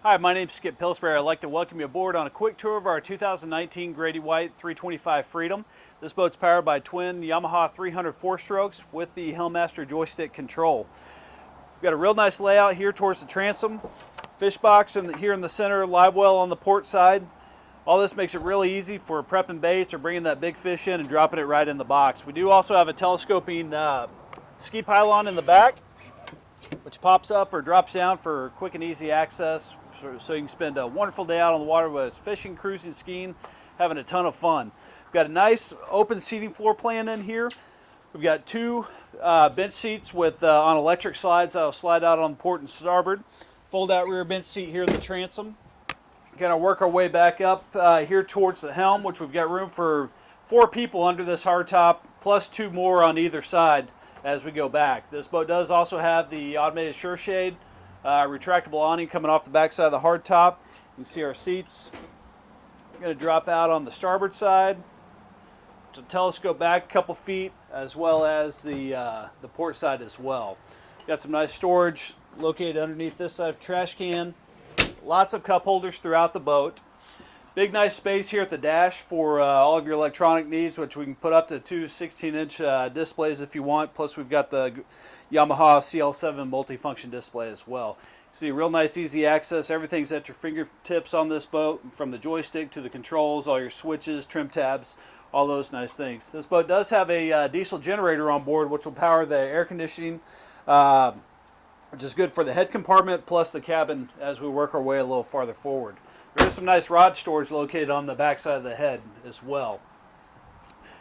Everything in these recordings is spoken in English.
Hi, my name's Skip Pillsbury. I'd like to welcome you aboard on a quick tour of our 2019 Grady-White 325 Freedom. This boat's powered by twin Yamaha 300 4-strokes with the Helmmaster joystick control. We've got a real nice layout here towards the transom, fish box here in the center, live well on the port side. All this makes it really easy for prepping baits or bringing that big fish in and dropping it right in the box. We do also have a telescoping ski pylon in the back, which pops up or drops down for quick and easy access, so you can spend a wonderful day out on the water, whether it's fishing, cruising, skiing, having a ton of fun. We've got a nice open seating floor plan in here. We've got two bench seats with on electric slides that'll slide out on the port and starboard. Fold out rear bench seat here in the transom. Gonna work our way back up here towards the helm, which we've got room for 4 people under this hardtop, plus 2 more on either side as we go back. This boat does also have the automated sure shade, retractable awning coming off the back side of the hardtop. You can see our seats. We're going to drop out on the starboard side to telescope back a couple feet, as well as the port side as well. Got some nice storage located underneath this side of the trash can. Lots of cup holders throughout the boat. Big nice space here at the dash for all of your electronic needs, which we can put up to 2 16-inch displays if you want. Plus we've got the Yamaha CL7 multifunction display as well. See, real nice easy access. Everything's at your fingertips on this boat, from the joystick to the controls, all your switches, trim tabs, all those nice things. This boat does have a diesel generator on board, which will power the air conditioning, which is good for the head compartment plus the cabin as we work our way a little farther forward. There's some nice rod storage located on the back side of the head as well.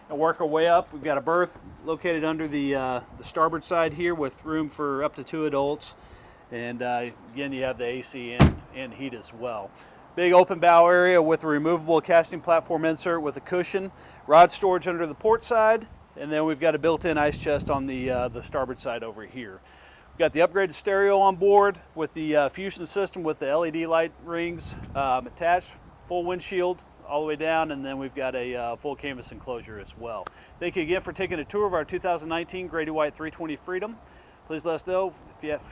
And work our way up. We've got a berth located under the starboard side here with room for up to 2 adults. And again, you have the AC and heat as well. Big open bow area with a removable casting platform insert with a cushion. Rod storage under the port side. And then we've got a built-in ice chest on the starboard side over here. We've got the upgraded stereo on board with the fusion system with the LED light rings attached, full windshield all the way down, and then we've got a full canvas enclosure as well. Thank you again for taking a tour of our 2019 Grady-White 320 Freedom. Please let us know if you have